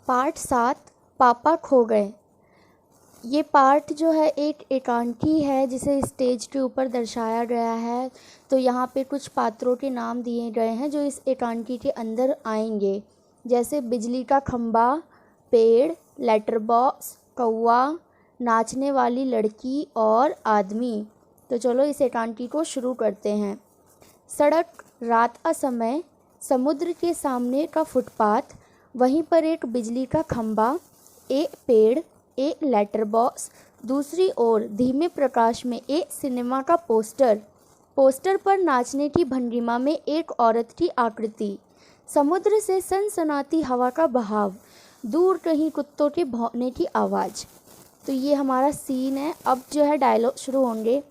Part 7 पापा खो गए। ये पार्ट जो है एक एकांकी है जिसे स्टेज के ऊपर दर्शाया गया है। तो यहाँ पे कुछ पात्रों के नाम दिए गए हैं जो इस एकांकी के अंदर आएंगे, जैसे बिजली का खंबा, पेड़, लेटर बॉक्स, कौवा, नाचने वाली लड़की और आदमी। तो चलो इस एकांकी को शुरू करते हैं। सड़क, रात का समय, समुद्र के सामने का फुटपाथ, वहीं पर एक बिजली का खंबा, एक पेड़, एक लेटर बॉक्स, दूसरी ओर धीमे प्रकाश में एक सिनेमा का पोस्टर पर नाचने की भंगिमा में एक औरत की आकृति, समुद्र से सनसनाती हवा का बहाव, दूर कहीं कुत्तों के भौंकने की आवाज़। तो ये हमारा सीन है। अब जो है डायलॉग शुरू होंगे।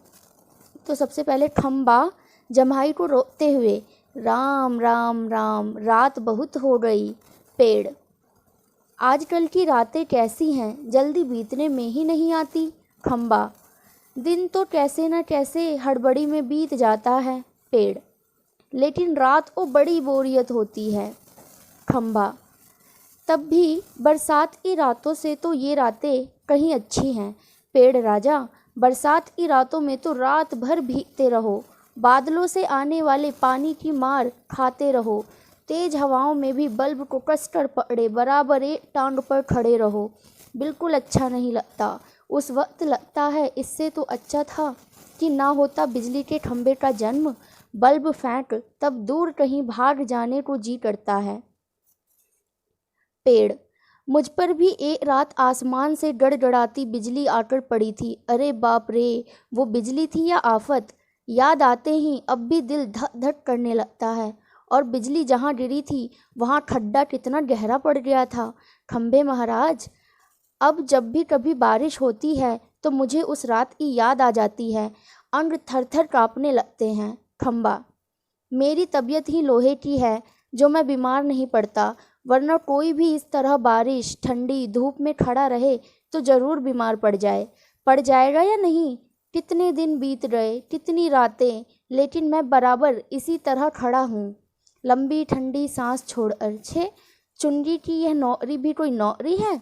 तो सबसे पहले खंबा जम्हाई को रोकते हुए, राम राम राम, रात बहुत हो गई। पेड़, आजकल की रातें कैसी हैं, जल्दी बीतने में ही नहीं आती। खंबा, दिन तो कैसे न कैसे हड़बड़ी में बीत जाता है। पेड़, लेकिन रात को बड़ी बोरियत होती है। खंबा, तब भी बरसात की रातों से तो ये रातें कहीं अच्छी हैं। पेड़ राजा, बरसात की रातों में तो रात भर भीगते रहो, बादलों से आने वाले पानी की मार खाते रहो, तेज हवाओं में भी बल्ब को कसकर पकड़े बराबर एक टांग पर खड़े रहो। बिल्कुल अच्छा नहीं लगता। उस वक्त लगता है इससे तो अच्छा था कि ना होता बिजली के खंभे का जन्म। बल्ब फेंक तब दूर कहीं भाग जाने को जी करता है। पेड़, मुझ पर भी एक रात आसमान से गड़गड़ाती बिजली आकर पड़ी थी। अरे बाप रे, वो बिजली थी या आफत? याद आते ही अब भी दिल धक धक करने लगता है। और बिजली जहाँ गिरी थी वहाँ खड्डा कितना गहरा पड़ गया था। खंबे महाराज, अब जब भी कभी बारिश होती है तो मुझे उस रात की याद आ जाती है, अंग थर थर काँपने लगते हैं। खंबा, मेरी तबीयत ही लोहे की है जो मैं बीमार नहीं पड़ता, वरना कोई भी इस तरह बारिश, ठंडी धूप में खड़ा रहे तो ज़रूर बीमार पड़ जाएगा या नहीं? कितने दिन बीत गए, कितनी रातें, लेकिन मैं बराबर इसी तरह खड़ा हूँ, लंबी ठंडी सांस छोड़कर। छे, चुंगी की यह नौकरी भी कोई नौकरी है?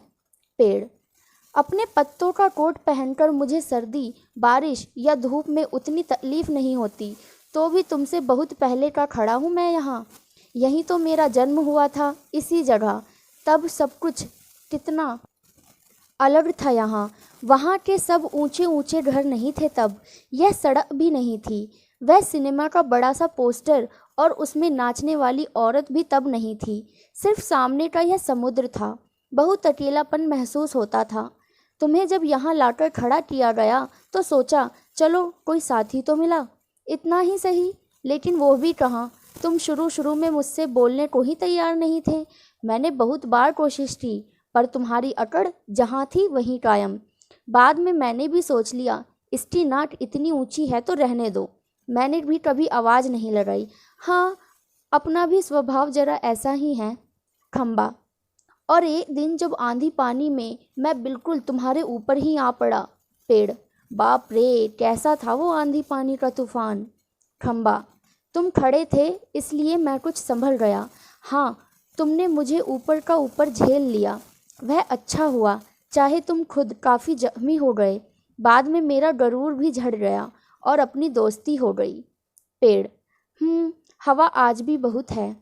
पेड़, अपने पत्तों का कोट पहनकर मुझे सर्दी, बारिश या धूप में उतनी तकलीफ नहीं होती, तो भी तुमसे बहुत पहले का खड़ा हूँ मैं यहाँ। यहीं तो मेरा जन्म हुआ था, इसी जगह। तब सब कुछ कितना अलग था यहाँ। वहाँ के सब ऊंचे ऊंचे घर नहीं थे तब, यह सड़क भी नहीं थी, वह सिनेमा का बड़ा सा पोस्टर और उसमें नाचने वाली औरत भी तब नहीं थी। सिर्फ सामने का यह समुद्र था। बहुत अकेलापन महसूस होता था। तुम्हें जब यहाँ लाकर खड़ा किया गया तो सोचा चलो कोई साथी तो मिला, इतना ही सही। लेकिन वो भी कहाँ, तुम शुरू में मुझसे बोलने को ही तैयार नहीं थे। मैंने बहुत बार कोशिश की, पर तुम्हारी अकड़ जहाँ थी वहीं कायम। बाद में मैंने भी सोच लिया, इसकी नाक इतनी ऊंची है तो रहने दो। मैंने भी कभी आवाज़ नहीं लगाई। हाँ, अपना भी स्वभाव जरा ऐसा ही है। खंबा, और एक दिन जब आंधी पानी में मैं बिल्कुल तुम्हारे ऊपर ही आ पड़ा। पेड़, बाप रे, कैसा था वो आंधी पानी का तूफान? खंबा, तुम खड़े थे इसलिए मैं कुछ संभल गया। हाँ, तुमने मुझे ऊपर का ऊपर झेल लिया, वह अच्छा हुआ, चाहे तुम खुद काफ़ी जख्मी हो गए। बाद में मेरा गरूर भी झड़ गया और अपनी दोस्ती हो गई। पेड़, हवा आज भी बहुत है।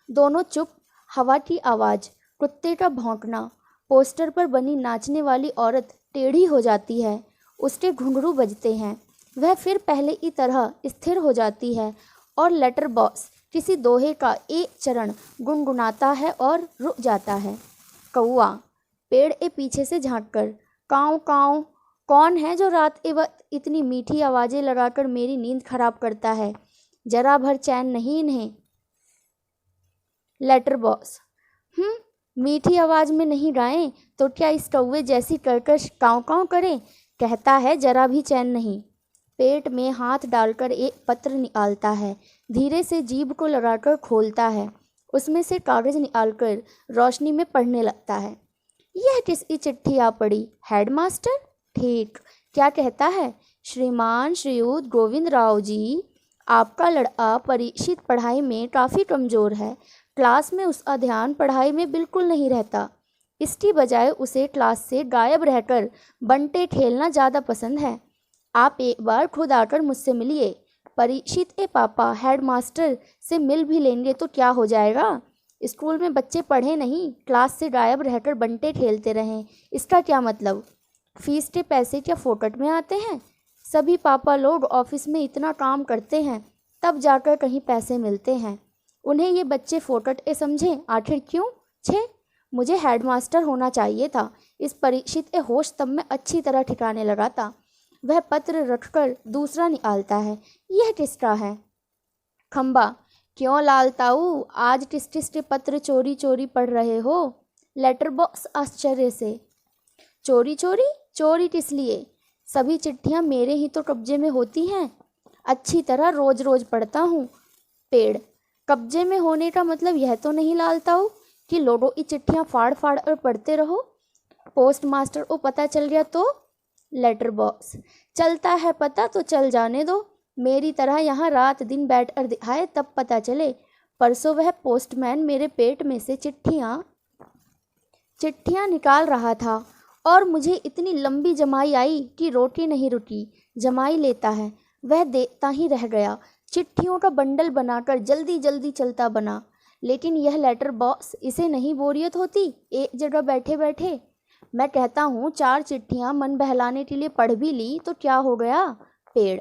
दोनों चुप। हवा की आवाज़, कुत्ते का भौंकना, पोस्टर पर बनी नाचने वाली औरत टेढ़ी हो जाती है, उसके घुंघरू बजते हैं, वह फिर पहले की तरह स्थिर हो जाती है और लेटर बॉक्स किसी दोहे का एक चरण गुनगुनाता है और रुक जाता है। कौवा, पेड़ के पीछे से झांककर, काँव काँव, कौन है जो रात के वक्त इतनी मीठी आवाज़ें लगाकर मेरी नींद खराब करता है? जरा भर चैन नहीं इन्हें। लेटर बॉक्स, मीठी आवाज़ में नहीं गाएं तो क्या इस कौवे जैसी कर्कश काँव काँव करें? कहता है जरा भी चैन नहीं। पेट में हाथ डालकर एक पत्र निकालता है, धीरे से जीभ को लगाकर खोलता है, उसमें से कागज़ निकालकर रोशनी में पढ़ने लगता है। यह किसकी चिट्ठी आ पड़ी? हेडमास्टर? ठीक, क्या कहता है? श्रीमान श्रीयुत गोविंद राव जी, आपका लड़का परीक्षित पढ़ाई में काफ़ी कमज़ोर है। क्लास में उसका ध्यान पढ़ाई में बिल्कुल नहीं रहता। इसकी बजाय उसे क्लास से गायब रहकर बंटे खेलना ज़्यादा पसंद है। आप एक बार खुद आकर मुझसे मिलिए। परीक्षित के पापा हेडमास्टर से मिल भी लेंगे तो क्या हो जाएगा। स्कूल में बच्चे पढ़े नहीं, क्लास से गायब रहकर बंटे खेलते रहें, इसका क्या मतलब। फीस के पैसे क्या फोकट में आते हैं। सभी पापा लोग ऑफिस में इतना काम करते हैं, तब जाकर कहीं पैसे मिलते हैं। उन्हें ये बच्चे फोकट ए समझें, आखिर क्यों। छे, मुझे हेडमास्टर होना चाहिए था। इस परीक्षित के होश तब मैं अच्छी तरह ठिकाने लगा था। वह पत्र रखकर दूसरा निकालता है। यह किसका है। खंबा, क्यों लाल ताऊ, आज किस किस के पत्र चोरी चोरी पढ़ रहे हो। लेटर बॉक्स आश्चर्य से। चोरी चोरी, चोरी किस लिए। सभी चिट्ठियाँ मेरे ही तो कब्जे में होती हैं। अच्छी तरह रोज रोज पढ़ता हूँ। पेड़, कब्जे में होने का मतलब यह तो नहीं लाल ताऊ कि लोगों की चिट्ठियाँ फाड़ फाड़ कर पढ़ते रहो। पोस्ट मास्टर को पता चल गया तो। लेटर बॉक्स, चलता है पता तो चल जाने दो। मेरी तरह यहाँ रात दिन बैठ कर दिखाए तब पता चले। परसों वह पोस्टमैन मेरे पेट में से चिट्ठियाँ निकाल रहा था और मुझे इतनी लंबी जमाई आई कि रोटी नहीं रुकी। जमाई लेता है, वह देखता ही रह गया। चिट्ठियों का बंडल बनाकर जल्दी जल्दी चलता बना। लेकिन यह लेटर बॉक्स, इसे नहीं बोरियत होती एक जगह बैठे बैठे। मैं कहता हूँ 4 चिट्ठियाँ मन बहलाने के लिए पढ़ भी ली तो क्या हो गया। पेड़,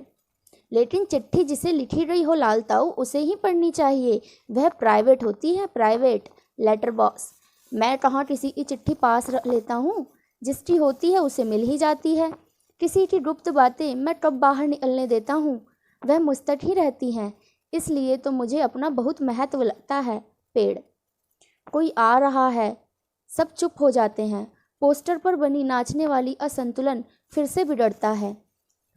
लेकिन चिट्ठी जिसे लिखी गई हो लाल ताऊ उसे ही पढ़नी चाहिए, वह प्राइवेट होती है, प्राइवेट। लेटर बॉक्स, मैं कहाँ किसी की चिट्ठी पास रख लेता हूँ। जिसकी होती है उसे मिल ही जाती है। किसी की गुप्त बातें मैं कब बाहर निकलने देता हूँ, वह मुझ तक ही रहती हैं। इसलिए तो मुझे अपना बहुत महत्व लगता है। पेड़, कोई आ रहा है। सब चुप हो जाते हैं। पोस्टर पर बनी नाचने वाली असंतुलन फिर से बिगड़ता है।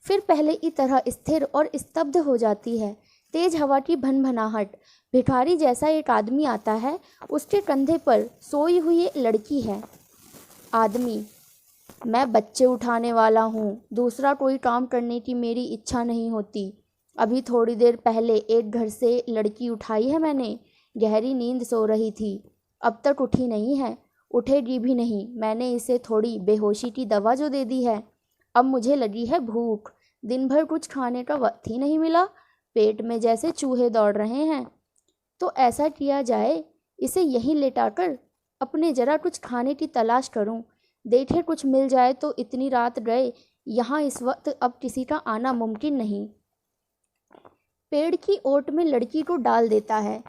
फिर पहले की तरह स्थिर और स्तब्ध हो जाती है। तेज हवा की भनभनाहट। भिखारी जैसा एक आदमी आता है। उसके कंधे पर सोई हुई एक लड़की है। आदमी, मैं बच्चे उठाने वाला हूँ, दूसरा कोई काम करने की मेरी इच्छा नहीं होती। अभी थोड़ी देर पहले एक घर से लड़की उठाई है मैंने। गहरी नींद सो रही थी, अब तक उठी नहीं है, उठेगी भी नहीं। मैंने इसे थोड़ी बेहोशी की दवा जो दे दी है। अब मुझे लगी है भूख। दिन भर कुछ खाने का वक्त ही नहीं मिला। पेट में जैसे चूहे दौड़ रहे हैं। तो ऐसा किया जाए, इसे यहीं लेटाकर अपने जरा कुछ खाने की तलाश करूं। देखे कुछ मिल जाए तो। इतनी रात गए, यहाँ इस वक्त अब किसी का आना मुमकिन नहीं। पेड़ की ओट में लड़की को डाल देता है,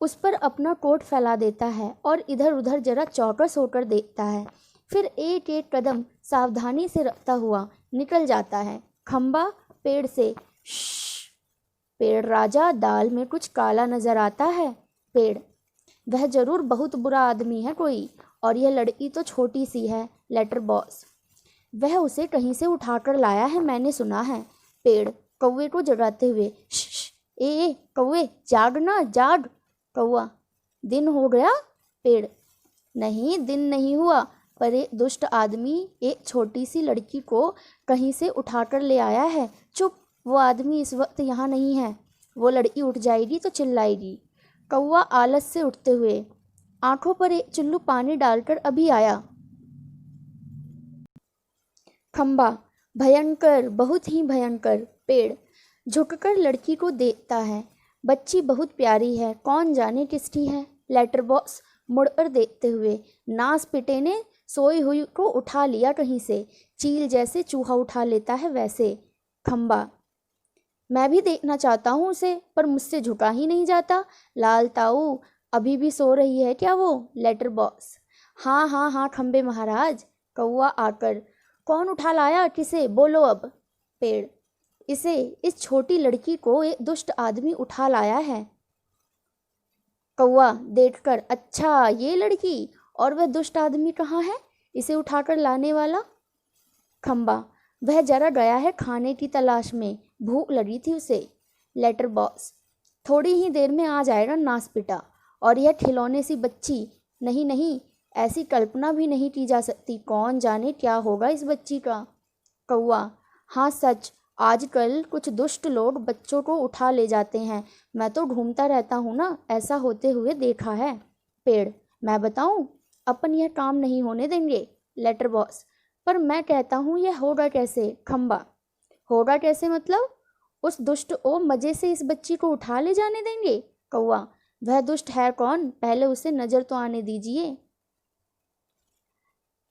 उस पर अपना कोट फैला देता है और इधर उधर जरा चौकस होकर देखता है। फिर एक एक कदम सावधानी से रखता हुआ निकल जाता है। खंबा पेड़ से, श्श। पेड़, राजा, दाल में कुछ काला नजर आता है। पेड़, वह जरूर बहुत बुरा आदमी है कोई, और यह लड़की तो छोटी सी है। लेटर बॉक्स, वह उसे कहीं से उठाकर लाया है, मैंने सुना है। पेड़, कौवे को जगाते हुए, श्श, ए कौवे, जाग ना, जाग। कौवा, दिन हो गया। पेड़, नहीं, दिन नहीं हुआ, पर एक दुष्ट आदमी एक छोटी सी लड़की को कहीं से उठाकर ले आया है। चुप, वो आदमी इस वक्त यहाँ नहीं है। वो लड़की उठ जाएगी तो चिल्लाएगी। कौवा आलस से उठते हुए आंखों पर एक चुल्लू पानी डालकर अभी आया। खंबा, भयंकर, बहुत ही भयंकर। पेड़, झुककर लड़की को देखता है। बच्ची बहुत प्यारी है, कौन जाने किसकी है। लेटर बॉक्स, मुड़कर देखते हुए, नास पिटे ने सोई हुई को उठा लिया कहीं से, चील जैसे चूहा उठा लेता है वैसे। खंबा, मैं भी देखना चाहता हूँ उसे, पर मुझसे झुका ही नहीं जाता। लाल ताऊ, अभी भी सो रही है क्या वो। लेटर बॉक्स, हाँ हाँ हाँ खंबे महाराज। कौवा आकर, कौन उठा लाया, किसे, बोलो अब। पेड़, इसे, इस छोटी लड़की को एक दुष्ट आदमी उठा लाया है। कौवा देखकर, अच्छा ये लड़की, और वह दुष्ट आदमी कहाँ है इसे उठाकर लाने वाला। खंबा, वह जरा गया है खाने की तलाश में, भूख लगी थी उसे। लेटर बॉक्स, थोड़ी ही देर में आ जाएगा नास पिटा। और यह खिलौने सी बच्ची, नहीं नहीं, ऐसी कल्पना भी नहीं की जा सकती, कौन जाने क्या होगा इस बच्ची का। कौवा, हाँ सच, आजकल कुछ दुष्ट लोग बच्चों को उठा ले जाते हैं। मैं तो घूमता रहता हूँ ना, ऐसा होते हुए देखा है। पेड़, मैं बताऊँ, अपन यह काम नहीं होने देंगे। लेटर बॉस, पर मैं कहता हूँ यह होगा कैसे। खंबा, होगा कैसे मतलब? उस दुष्ट ओ मज़े से इस बच्ची को उठा ले जाने देंगे। कौआ, वह दुष्ट है कौन, पहले उसे नज़र तो आने दीजिए।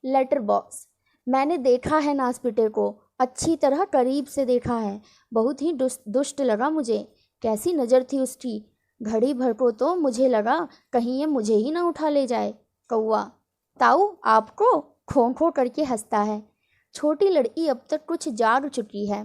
लेटर बॉस, मैंने देखा है नासपिटे को, अच्छी तरह करीब से देखा है। बहुत ही दुष्ट लगा मुझे। कैसी नज़र थी उसकी। घड़ी भर को तो मुझे लगा कहीं ये मुझे ही ना उठा ले जाए। कौआ, ताऊ आपको? खो खो करके हंसता है। छोटी लड़की अब तक कुछ जाग चुकी है।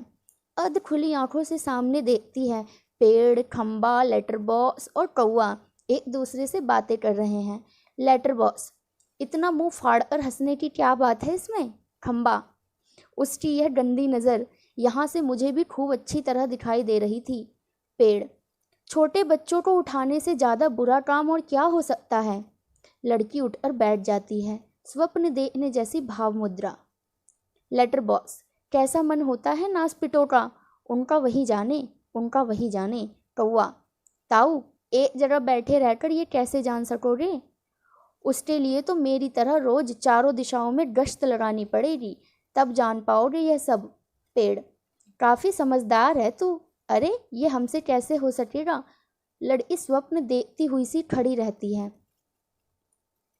अध खुली आंखों से सामने देखती है। पेड़, खंबा, लेटर बॉक्स और कौआ एक दूसरे से बातें कर रहे हैं। लेटर बॉक्स, इतना मुंह फाड़कर हंसने की क्या बात है इसमें। खंबा, उसकी यह गंदी नज़र यहाँ से मुझे भी खूब अच्छी तरह दिखाई दे रही थी। पेड़, छोटे बच्चों को उठाने से ज़्यादा बुरा काम और क्या हो सकता है। लड़की उठकर बैठ जाती है, स्वप्न देखने जैसी भाव मुद्रा। लेटर बॉक्स, कैसा मन होता है नासपिटों का, उनका वही जाने, उनका वही जाने। कौआ, ताऊ एक जगह बैठे रहकर ये कैसे जान सकोगे। उसके लिए तो मेरी तरह रोज चारों दिशाओं में गश्त लगानी पड़ेगी, तब जान पाओगे यह सब। पेड़, काफ़ी समझदार है तू। अरे ये हमसे कैसे हो सकेगा। लड़की स्वप्न देखती हुई सी खड़ी रहती है।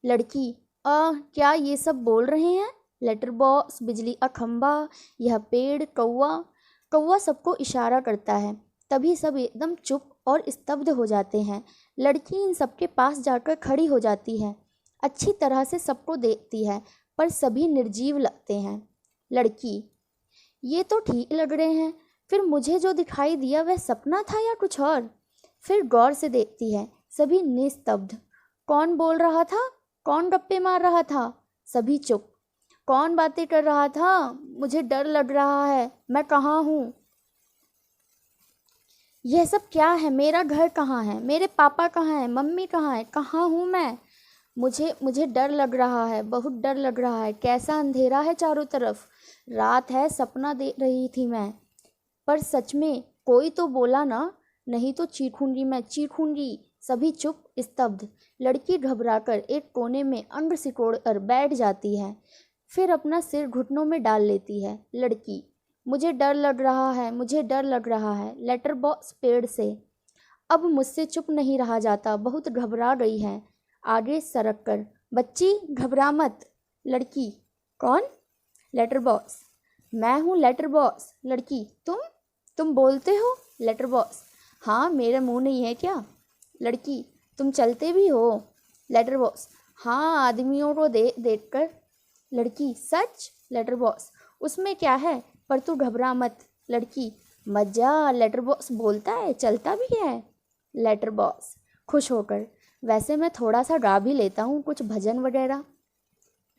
लड़की, क्या ये सब बोल रहे हैं। लेटर बॉक्स, बिजली का खंबा, यह पेड़, कौआ। कौआ सबको इशारा करता है। तभी सब एकदम चुप और स्तब्ध हो जाते हैं। लड़की इन सबके पास जाकर खड़ी हो जाती है। अच्छी तरह से सबको देखती है, पर सभी निर्जीव लगते हैं। लड़की, ये तो ठीक लग रहे हैं, फिर मुझे जो दिखाई दिया वह सपना था या कुछ और। फिर गौर से देखती है, सभी निस्तब्ध। कौन बोल रहा था, कौन गप्पे मार रहा था। सभी चुप। कौन बातें कर रहा था। मुझे डर लग रहा है, मैं कहाँ हूँ। यह सब क्या है, मेरा घर कहाँ है, मेरे पापा कहाँ हैं, मम्मी कहाँ है, कहाँ हूँ मैं। मुझे डर लग रहा है, बहुत डर लग रहा है। कैसा अंधेरा है चारों तरफ। रात है, सपना देख रही थी मैं। पर सच में कोई तो बोला ना, नहीं तो चीखूंगी मैं, चीखूंगी। सभी चुप, स्तब्ध। लड़की घबराकर एक कोने में अंग सिकोड़कर बैठ जाती है, फिर अपना सिर घुटनों में डाल लेती है। लड़की, मुझे डर लग रहा है, मुझे डर लग रहा है। लेटर बॉक्स, पेड़ से, अब मुझसे चुप नहीं रहा जाता, बहुत घबरा गई है। आगे सरक कर, बच्ची घबरा मत। लड़की, कौन। लेटर बॉक्स, मैं हूँ लेटर बॉक्स। लड़की, तुम बोलते हो। लेटर बॉक्स, हाँ, मेरा मुंह नहीं है क्या। लड़की, तुम चलते भी हो। लेटर बॉक्स, हाँ, आदमियों को देख कर। लड़की, सच। लेटर बॉक्स, उसमें क्या है, पर तू घबरा मत। लड़की, मजा, लेटर बॉक्स बोलता है, चलता भी है। लेटर बॉक्स, खुश होकर, वैसे मैं थोड़ा सा गा भी लेता हूँ, कुछ भजन वगैरह।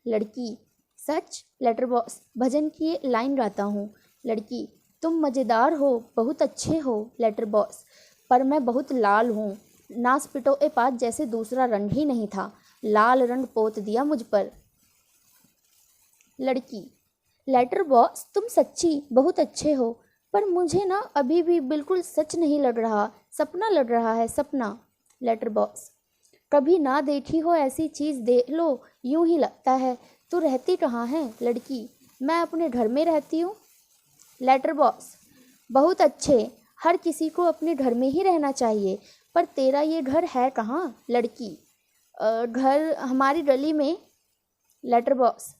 लड़की, सच। लेटर बॉक्स, भजन की लाइन गाता हूँ। लड़की, तुम मज़ेदार हो, बहुत अच्छे हो। लेटर बॉक्स, पर मैं बहुत लाल हूँ, नासपिटो ए पात जैसे दूसरा रंग ही नहीं था, लाल रंग पोत दिया मुझ पर। लड़की, लेटर बॉक्स, तुम सच्ची बहुत अच्छे हो, पर मुझे ना अभी भी बिल्कुल सच नहीं लग रहा, सपना लग रहा है, सपना। लेटर बॉक्स, कभी ना देखी हो ऐसी चीज़ देख लो, यूं ही लगता है। तू रहती कहाँ है। लड़की, मैं अपने घर में रहती हूँ। लेटर बॉक्स, बहुत अच्छे, हर किसी को अपने घर में ही रहना चाहिए, पर तेरा ये घर है कहाँ। लड़की, घर हमारी गली में। लेटर बॉक्स,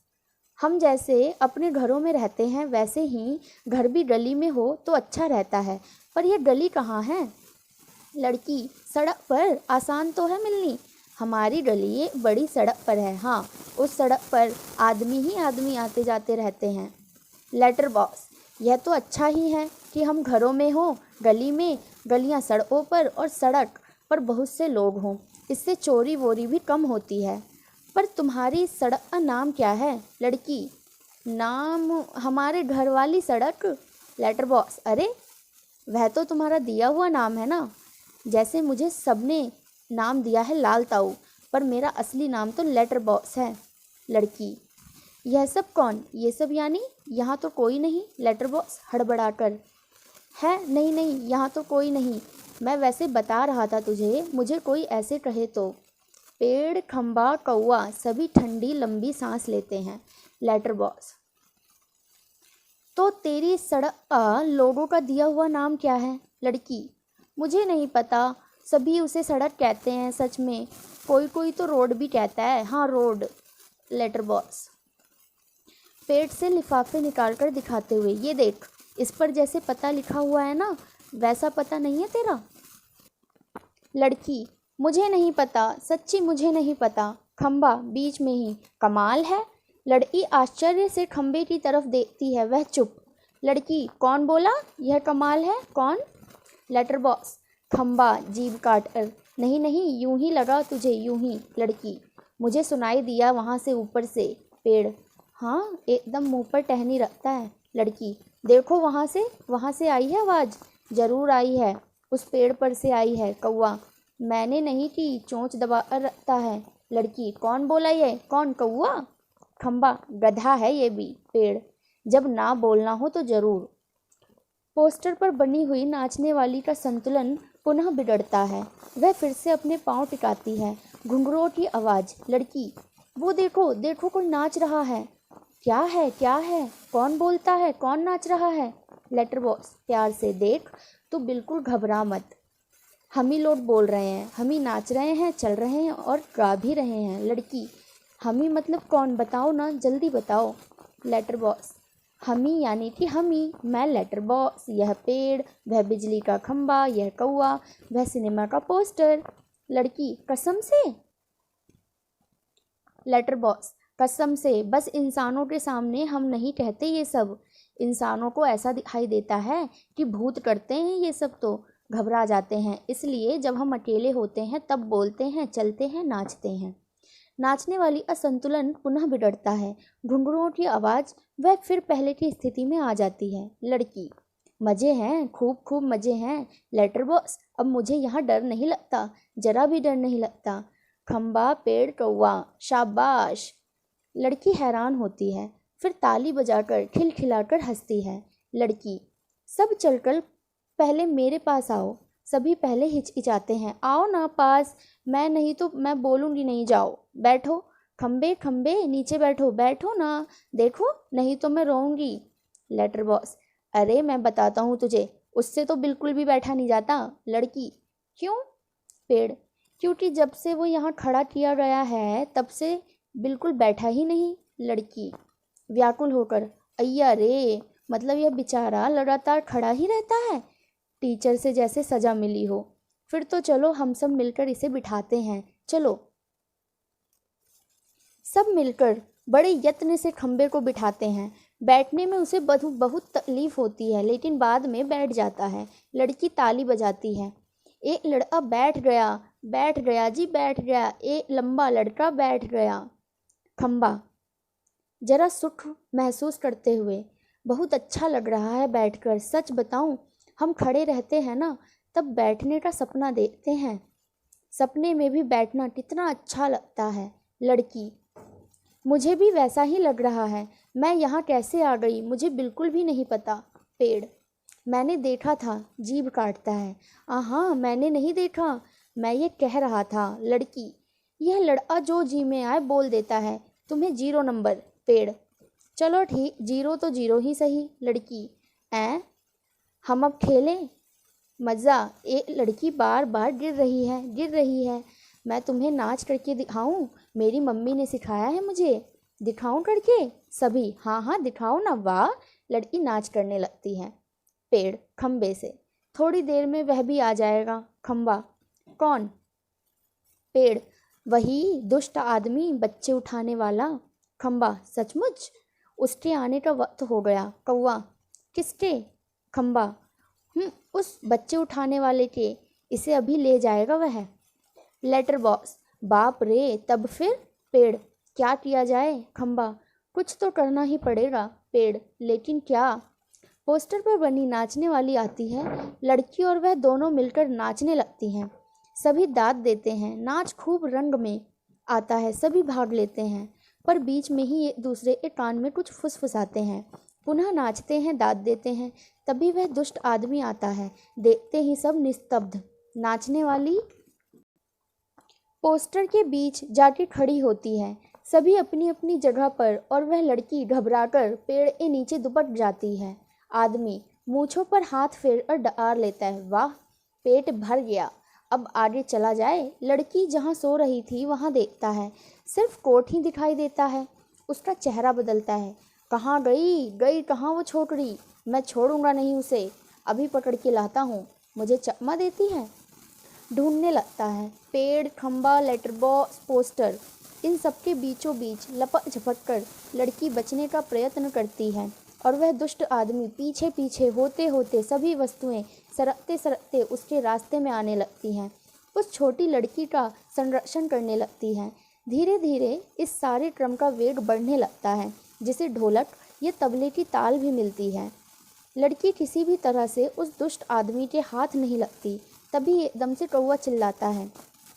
हम जैसे अपने घरों में रहते हैं वैसे ही घर भी गली में हो तो अच्छा रहता है, पर यह गली कहाँ है। लड़की, सड़क पर, आसान तो है मिलनी। हमारी गली एक बड़ी सड़क पर है, हाँ, उस सड़क पर आदमी ही आदमी आते जाते रहते हैं। लेटर बॉक्स, यह तो अच्छा ही है कि हम घरों में हों, गली में, गलियां सड़कों पर और सड़क पर बहुत से लोग हों, इससे चोरी वोरी भी कम होती है। पर तुम्हारी सड़क का नाम क्या है। लड़की, नाम हमारे घर वाली सड़क। लेटर बॉक्स, अरे वह तो तुम्हारा दिया हुआ नाम है ना, जैसे मुझे सबने नाम दिया है लाल ताऊ, पर मेरा असली नाम तो लेटर बॉक्स है। लड़की, यह सब कौन, ये सब यानी यहाँ तो कोई नहीं। लेटर बॉक्स हड़बड़ाकर, है नहीं नहीं, यहाँ तो कोई नहीं, मैं वैसे बता रहा था तुझे, मुझे कोई ऐसे कहे तो। पेड़, खंबा, कौवा सभी ठंडी लंबी सांस लेते हैं। Letter box. तो तेरी सड़क लोगों का दिया हुआ नाम क्या है? लड़की, मुझे नहीं पता, सभी उसे सड़क कहते हैं। सच में, कोई कोई तो रोड भी कहता है। हाँ, रोड। Letter box. पेट से लिफाफे निकालकर दिखाते हुए, ये देख, इस पर जैसे पता लिखा हुआ है ना, वैसा पता नहीं है तेरा? लड़की, मुझे नहीं पता, सच्ची मुझे नहीं पता। खंबा बीच में ही, कमाल है। लड़की आश्चर्य से खंबे की तरफ देखती है, वह चुप। लड़की, कौन बोला यह कमाल है, कौन? Letter box. खंबा जीभ काटकर, नहीं नहीं, यूं ही लगा तुझे, यूं ही। लड़की, मुझे सुनाई दिया वहाँ से ऊपर से। पेड़, हाँ, एकदम मुंह पर टहनी रखता है। लड़की, देखो वहाँ से आई है आवाज़। ज़रूर आई है, उस पेड़ पर से आई है। कौवा, मैंने नहीं की, चोंच दबा कर रखता है। लड़की, कौन बोला ये, कौन? कौवा। खंबा, गधा है ये भी। पेड़, जब ना बोलना हो तो ज़रूर। पोस्टर पर बनी हुई नाचने वाली का संतुलन पुनः बिगड़ता है। वह फिर से अपने पांव टिकाती है। घुंघरू की आवाज़। लड़की, वो देखो देखो, कोई नाच रहा है। क्या है, क्या है? कौन बोलता है, कौन नाच रहा है? लेटर बॉक्स प्यार से, देख, तू बिल्कुल घबरा मत, हम ही लोग बोल रहे हैं, हम ही नाच रहे हैं, चल रहे हैं और गा भी रहे हैं। लड़की, हम ही मतलब कौन, बताओ ना, जल्दी बताओ। लेटर बॉक्स, हम ही यानी कि हम ही, मैं लेटर बॉक्स, यह पेड़, वह बिजली का खंबा, यह कौवा, वह सिनेमा का पोस्टर। लड़की, कसम से? लेटर बॉक्स, कसम से, बस इंसानों के सामने हम नहीं कहते ये सब। इंसानों को ऐसा दिखाई देता है कि भूत करते हैं ये सब, तो घबरा जाते हैं, इसलिए जब हम अकेले होते हैं तब बोलते हैं, चलते हैं, नाचते हैं। नाचने वाली असंतुलन पुनः बिगड़ता है। घुंघरुओं की आवाज़, वह फिर पहले की स्थिति में आ जाती है। लड़की, मज़े हैं, खूब खूब मज़े हैं। लेटर बॉक्स, अब मुझे यहाँ डर नहीं लगता, जरा भी डर नहीं लगता। खंबा, पेड़, कौवा, शाबाश। लड़की हैरान होती है, फिर ताली बजाकर खिलखिलाकर हंसती है। लड़की, सब चलकर पहले मेरे पास आओ। सभी पहले हिचकिचाते हैं, आओ ना पास, मैं नहीं तो मैं बोलूँगी नहीं, जाओ बैठो। खंबे खंबे नीचे बैठो, बैठो ना, देखो नहीं तो मैं रोऊंगी। लेटर बॉक्स, अरे मैं बताता हूँ तुझे, उससे तो बिल्कुल भी बैठा नहीं जाता। लड़की, क्यों? पेड़, क्योंकि जब से वो यहाँ खड़ा किया गया है तब से बिल्कुल बैठा ही नहीं। लड़की व्याकुल होकर, अय्या रे, मतलब यह बेचारा लगातार खड़ा ही रहता है, टीचर से जैसे सज़ा मिली हो। फिर तो चलो हम सब मिलकर इसे बिठाते हैं, चलो। सब मिलकर बड़े यत्न से खंबे को बिठाते हैं। बैठने में उसे बहुत तकलीफ होती है, लेकिन बाद में बैठ जाता है। लड़की ताली बजाती है, एक लड़का बैठ गया जी, बैठ गया, एक लंबा लड़का बैठ गया। खंबा जरा सुख महसूस करते हुए, बहुत अच्छा लग रहा है बैठकर, सच बताऊं, हम खड़े रहते हैं ना तब बैठने का सपना देखते हैं, सपने में भी बैठना कितना अच्छा लगता है। लड़की, मुझे भी वैसा ही लग रहा है, मैं यहाँ कैसे आ गई मुझे बिल्कुल भी नहीं पता। पेड़, मैंने देखा था, जीभ काटता है, हाँ मैंने नहीं देखा, मैं ये कह रहा था। लड़की, यह लड़का जो जी में आए बोल देता है, तुम्हें 0 नंबर। पेड़, चलो ठीक, 0 तो 0 ही सही। लड़की, हम अब खेलें? मज़ा। एक लड़की बार बार गिर रही है, मैं तुम्हें नाच करके दिखाऊं, मेरी मम्मी ने सिखाया है मुझे, दिखाऊं करके? सभी, हाँ हाँ दिखाओ ना, वाह। लड़की नाच करने लगती है। पेड़ खंबे से, थोड़ी देर में वह भी आ जाएगा। खंबा, कौन? पेड़, वही दुष्ट आदमी, बच्चे उठाने वाला। खंबा, सचमुच? उसके आने का वक्त हो गया। कौवा, किसके? खंबा, उस बच्चे उठाने वाले के, इसे अभी ले जाएगा वह। लेटर बॉक्स, बाप रे, तब फिर? पेड़, क्या किया जाए? खंबा, कुछ तो करना ही पड़ेगा। पेड़, लेकिन क्या? पोस्टर पर बनी नाचने वाली आती है, लड़की और वह दोनों मिलकर नाचने लगती हैं। सभी दाद देते हैं, नाच खूब रंग में आता है, सभी भाग लेते हैं, पर बीच में ही एक दूसरे के कान में कुछ फुसफुसाते हैं। पुनः नाचते हैं, दाद देते हैं। तभी वह दुष्ट आदमी आता है। देखते ही सब निस्तब्ध। नाचने वाली पोस्टर के बीच जाके खड़ी होती है, सभी अपनी अपनी जगह पर, और वह लड़की घबराकर पेड़ के नीचे दुबक जाती है। आदमी मूंछों पर हाथ फेर कर डकार लेता है। वाह, पेट भर गया, अब आगे चला जाए। लड़की जहाँ सो रही थी वहाँ देखता है, सिर्फ कोट ही दिखाई देता है। उसका चेहरा बदलता है। कहाँ गई कहाँ वो छोकरी? मैं छोड़ूंगा नहीं उसे, अभी पकड़ के लाता हूँ। मुझे चकमा देती है। ढूंढने लगता है, पेड़, खंबा, लेटर बॉक्स, पोस्टर, इन सबके बीचों बीच लपक झपक कर लड़की बचने का प्रयत्न करती है, और वह दुष्ट आदमी पीछे पीछे होते होते सभी वस्तुएं सरकते सरकते उसके रास्ते में आने लगती हैं। उस छोटी लड़की का संरक्षण करने लगती है। धीरे धीरे इस सारे क्रम का वेग बढ़ने लगता है, जिसे ढोलक या तबले की ताल भी मिलती है। लड़की किसी भी तरह से उस दुष्ट आदमी के हाथ नहीं लगती। तभी एकदम से कौवा चिल्लाता है,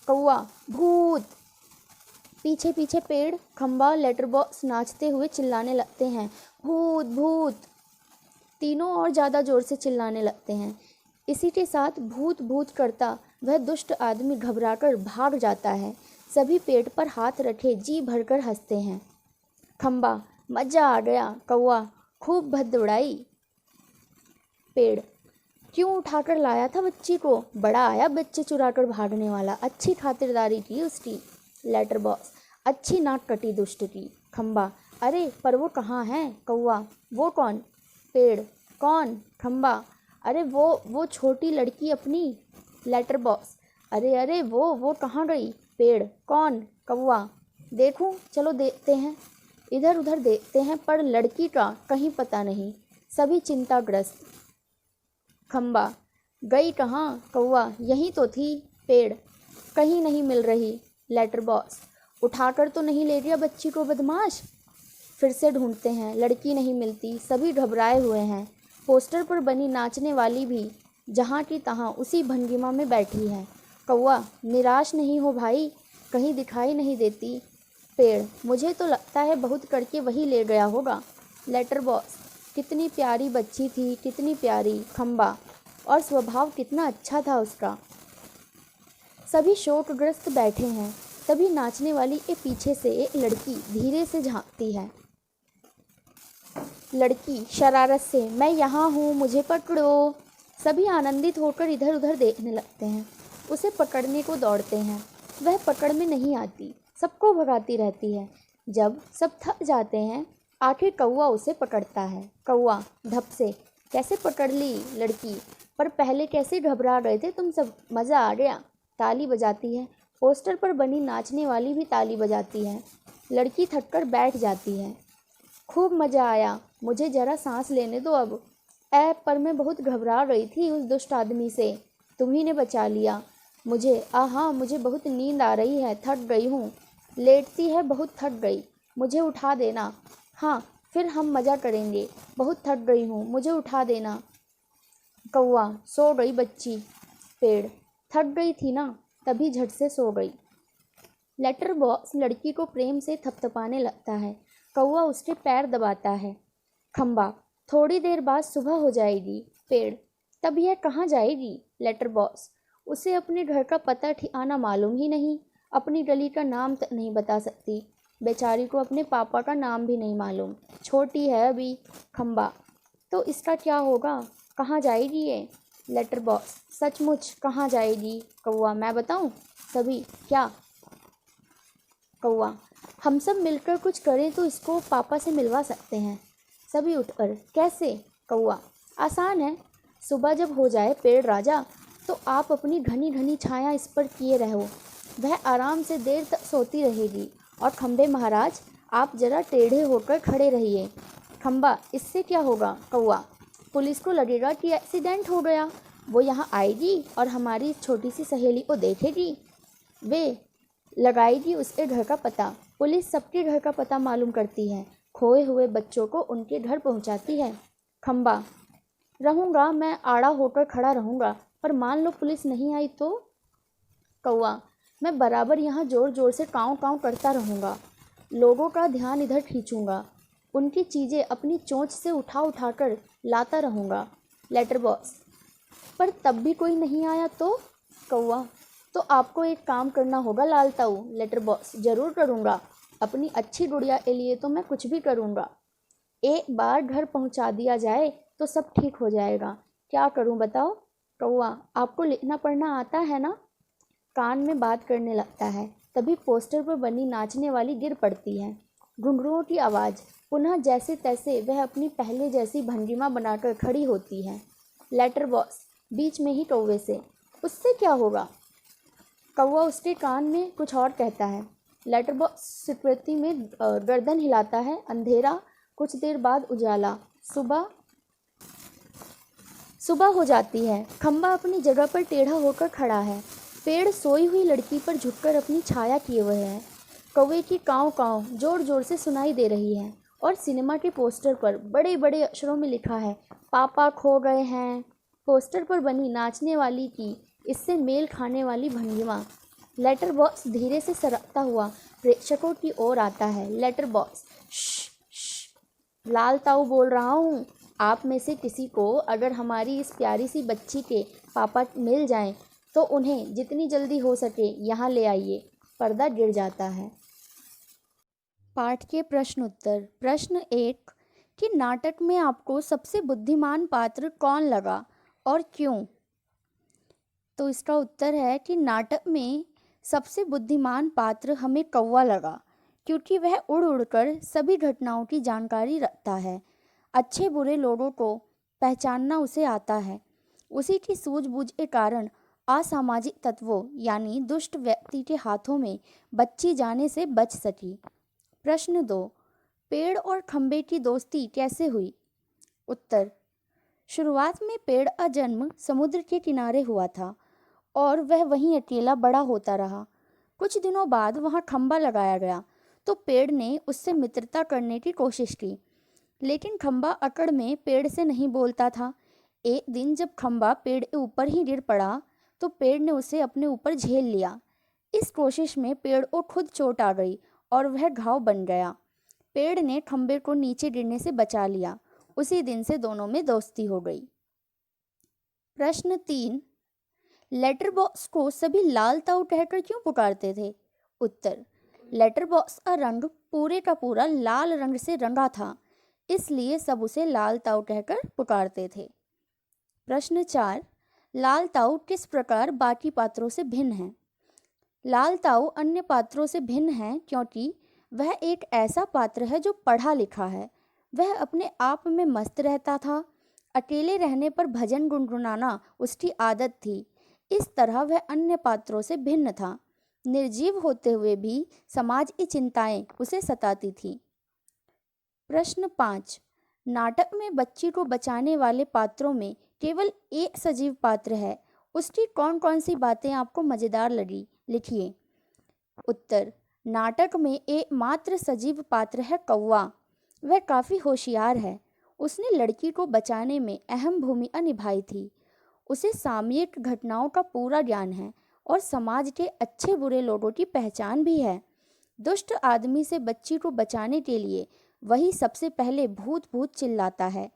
कौवा, भूत! पीछे पीछे पेड़, खंबा, लेटर बॉक्स नाचते हुए चिल्लाने लगते हैं, भूत भूत! तीनों और ज़्यादा ज़ोर से चिल्लाने लगते हैं। इसी के साथ भूत भूत करता वह दुष्ट आदमी घबराकर भाग जाता है। सभी पेट पर हाथ रखे जी भरकर हंसते हैं। खंबा, मज़ा आ गया कौवा, खूब भद्द उड़ाई। पेड़, क्यों उठाकर लाया था बच्ची को? बड़ा आया बच्चे चुराकर भागने वाला, अच्छी खातिरदारी की उसकी। लेटर बॉक्स, अच्छी नाक कटी दुष्ट की। खंबा, अरे पर वो कहाँ है? कौवा, वो कौन? पेड़, कौन? खंबा, अरे वो छोटी लड़की अपनी। लेटर बॉक्स, अरे वो कहाँ गई? पेड़, कौन? कौवा, देखूं, चलो देखते हैं। इधर उधर देखते हैं पर लड़की का कहीं पता नहीं, सभी चिंताग्रस्त। खंबा, गई कहाँ? कौवा, यहीं तो थी। पेड़, कहीं नहीं मिल रही। लेटर बॉक्स, उठाकर तो नहीं ले गया बच्ची को बदमाश? फिर से ढूंढते हैं, लड़की नहीं मिलती, सभी घबराए हुए हैं। पोस्टर पर बनी नाचने वाली भी जहाँ की तहाँ उसी भंगिमा में बैठी है। कौवा, निराश नहीं हो भाई, कहीं दिखाई नहीं देती। पेड़, मुझे तो लगता है बहुत करके वही ले गया होगा। लेटर बॉक्स, कितनी प्यारी बच्ची थी, कितनी प्यारी। खंबा, और स्वभाव कितना अच्छा था उसका। सभी शोकग्रस्त बैठे हैं। तभी नाचने वाली के पीछे से एक लड़की धीरे से झांकती है। लड़की शरारत से, मैं यहाँ हूँ, मुझे पकड़ो। सभी आनंदित होकर इधर उधर देखने लगते हैं, उसे पकड़ने को दौड़ते हैं। वह पकड़ में नहीं आती, सबको भगाती रहती है। जब सब थक जाते हैं, आखिर कौवा उसे पकड़ता है। कौवा, धप से, कैसे पकड़ ली लड़की? पर पहले कैसे घबरा गए थे तुम सब, मज़ा आ गया। ताली बजाती है। पोस्टर पर बनी नाचने वाली भी ताली बजाती है। लड़की थककर बैठ जाती है। खूब मज़ा आया, मुझे ज़रा सांस लेने दो अब। पर मैं बहुत घबरा गई थी उस दुष्ट आदमी से, तुम्ही ने बचा लिया मुझे। हाँ, मुझे बहुत नींद आ रही है, थक गई हूँ। लेटती है, बहुत थक गई, मुझे उठा देना। हाँ, फिर हम मज़ा करेंगे, बहुत थक गई हूँ, मुझे उठा देना। कौवा, सो गई बच्ची। पेड़, थक गई थी ना, तभी झट से सो गई। लेटर बॉक्स लड़की को प्रेम से थपथपाने लगता है। कौवा उसके पैर दबाता है। खंबा, थोड़ी देर बाद सुबह हो जाएगी। पेड़, तब यह कहाँ जाएगी? लेटर बॉक्स, उसे अपने घर का पता ठिकाना मालूम ही नहीं, अपनी गली का नाम तक नहीं बता सकती। बेचारी को अपने पापा का नाम भी नहीं मालूम, छोटी है अभी। खंबा, तो इसका क्या होगा? कहाँ जाएगी ये? लेटर बॉक्स, सचमुच कहाँ जाएगी? कौवा, मैं बताऊँ? सभी, क्या? कौवा, हम सब मिलकर कुछ करें तो इसको पापा से मिलवा सकते हैं। सभी उठकर, कैसे? कौवा, आसान है, सुबह जब हो जाए पेड़ राजा, तो आप अपनी घनी घनी छाया इस पर किए रहो, वह आराम से देर तक सोती रहेगी। और खंबे महाराज, आप जरा टेढ़े होकर खड़े रहिए। खंबा, इससे क्या होगा? कौवा, पुलिस को लगेगा कि एक्सीडेंट हो गया, वो यहाँ आएगी और हमारी इस छोटी सी सहेली को देखेगी, वे लगाएगी उसके घर का पता। पुलिस सबके घर का पता मालूम करती है, खोए हुए बच्चों को उनके घर पहुँचाती है। खंबा, रहूँगा, मैं आड़ा होकर खड़ा रहूँगा, पर मान लो पुलिस नहीं आई तो? कौवा, मैं बराबर यहाँ ज़ोर ज़ोर से काँव काँव करता रहूँगा, लोगों का ध्यान इधर खींचूँगा। उनकी चीज़ें अपनी चोंच से उठा उठा कर लाता रहूँगा। लेटर बॉक्स, पर तब भी कोई नहीं आया तो? कौवा, तो आपको एक काम करना होगा लाल ताऊ। लेटर बॉक्स, जरूर करूँगा, अपनी अच्छी गुड़िया के लिए तो मैं कुछ भी करूँगा। एक बार घर पहुँचा दिया जाए तो सब ठीक हो जाएगा। क्या करूँ बताओ? कौवा, आपको लिखना पढ़ना आता है ना? कान में बात करने लगता है। तभी पोस्टर पर बनी नाचने वाली गिर पड़ती है। घुंघरुओं की आवाज़। पुनः जैसे तैसे वह अपनी पहले जैसी भंगिमा बनाकर खड़ी होती है। लेटर बॉक्स, बीच में ही कौवे से, उससे क्या होगा? कौवा उसके कान में कुछ और कहता है। लेटर बॉक्स स्वीकृति में गर्दन हिलाता है। अंधेरा, कुछ देर बाद उजाला। सुबह हो जाती है। खंबा अपनी जगह पर टेढ़ा होकर खड़ा है। पेड़ सोई हुई लड़की पर झुककर अपनी छाया किए हुए है। कौवे की काँव काँव जोर जोर से सुनाई दे रही है और सिनेमा के पोस्टर पर बड़े बड़े अक्षरों में लिखा है, पापा खो गए हैं। पोस्टर पर बनी नाचने वाली की इससे मेल खाने वाली भंगिमा। लेटर बॉक्स धीरे से सरकता हुआ प्रेक्षकों की ओर आता है। लेटर बॉक्स, लाल ताऊ बोल रहा हूँ। आप में से किसी को अगर हमारी इस प्यारी सी बच्ची के पापा मिल जाएं तो उन्हें जितनी जल्दी हो सके यहाँ ले आइए। पर्दा गिर जाता है। पाठ के प्रश्न उत्तर। प्रश्न 1 कि नाटक में आपको सबसे बुद्धिमान पात्र कौन लगा और क्यों? तो इसका उत्तर है कि नाटक में सबसे बुद्धिमान पात्र हमें कौवा लगा, क्योंकि वह उड़ उड़कर सभी घटनाओं की जानकारी रखता है। अच्छे बुरे लोगों को पहचानना उसे आता है। उसी की सूझबूझ के कारण असामाजिक तत्वों यानी दुष्ट व्यक्ति के हाथों में बच्ची जाने से बच सकी। प्रश्न 2 पेड़ और खंबे की दोस्ती कैसे हुई? उत्तर, शुरुआत में पेड़ का जन्म समुद्र के किनारे हुआ था और वह वहीं अकेला बड़ा होता रहा। कुछ दिनों बाद वहां खंबा लगाया गया तो पेड़ ने उससे मित्रता करने की कोशिश की, लेकिन खंबा अकड़ में पेड़ से नहीं बोलता था। एक दिन जब खंबा पेड़ के ऊपर ही गिर पड़ा तो पेड़ ने उसे अपने ऊपर झेल लिया। इस कोशिश में पेड़ को खुद चोट आ गई और वह घाव बन गया। पेड़ ने खंबे को नीचे गिरने से बचा लिया। उसी दिन से दोनों में दोस्ती हो गई। प्रश्न 3 लेटर बॉक्स को सभी लाल ताऊ कहकर क्यों पुकारते थे? उत्तर, लेटर बॉक्स का रंग पूरे का पूरा लाल रंग से रंगा था, इसलिए सब उसे लाल ताऊ कहकर पुकारते थे। प्रश्न 4 लाल ताऊ किस प्रकार बाकी पात्रों से भिन्न है? लाल ताऊ अन्य पात्रों से भिन्न है क्योंकि वह एक ऐसा पात्र है जो पढ़ा लिखा है। वह अपने आप में मस्त रहता था। अकेले रहने पर भजन गुनगुनाना उसकी आदत थी। इस तरह वह अन्य पात्रों से भिन्न था। निर्जीव होते हुए भी समाज की चिंताएं उसे सताती थी। प्रश्न 5 नाटक में बच्ची को बचाने वाले पात्रों में केवल एक सजीव पात्र है। उसकी कौन कौन सी बातें आपको मज़ेदार लगी? लिखिए। उत्तर, नाटक में एकमात्र सजीव पात्र है कौवा। वह काफ़ी होशियार है। उसने लड़की को बचाने में अहम भूमिका निभाई थी। उसे सामयिक घटनाओं का पूरा ज्ञान है और समाज के अच्छे बुरे लोगों की पहचान भी है। दुष्ट आदमी से बच्ची को बचाने के लिए वही सबसे पहले भूत भूत चिल्लाता है।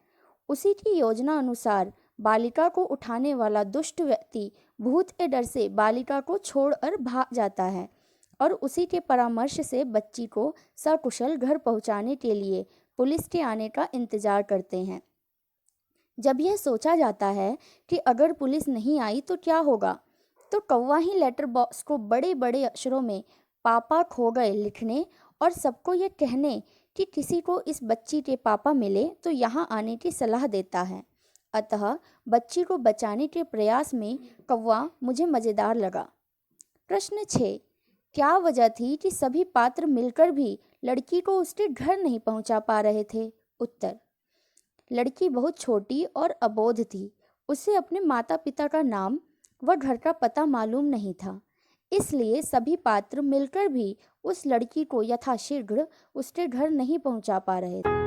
उसी की योजना अनुसार बालिका को उठाने वाला दुष्ट व्यक्ति भूत के डर से बालिका को छोड़कर भाग जाता है और उसी के परामर्श से बच्ची को सकुशल घर पहुंचाने के लिए पुलिस के आने का इंतजार करते हैं। जब यह सोचा जाता है कि अगर पुलिस नहीं आई तो क्या होगा, तो कौवा ही लेटर बॉक्स को बड़े बड़े अक्षरों में पापा खो गए लिखने और सबको यह कहने कि किसी को इस बच्ची के पापा मिले तो यहाँ आने की सलाह देता है। अतः बच्ची को बचाने के प्रयास में कौवा मुझे मज़ेदार लगा। प्रश्न 6 क्या वजह थी कि सभी पात्र मिलकर भी लड़की को उसके घर नहीं पहुंचा पा रहे थे? उत्तर, लड़की बहुत छोटी और अबोध थी। उसे अपने माता पिता का नाम व घर का पता मालूम नहीं था, इसलिए सभी पात्र मिलकर भी उस लड़की को यथाशीघ्र उसके घर नहीं पहुंचा पा रहे थे।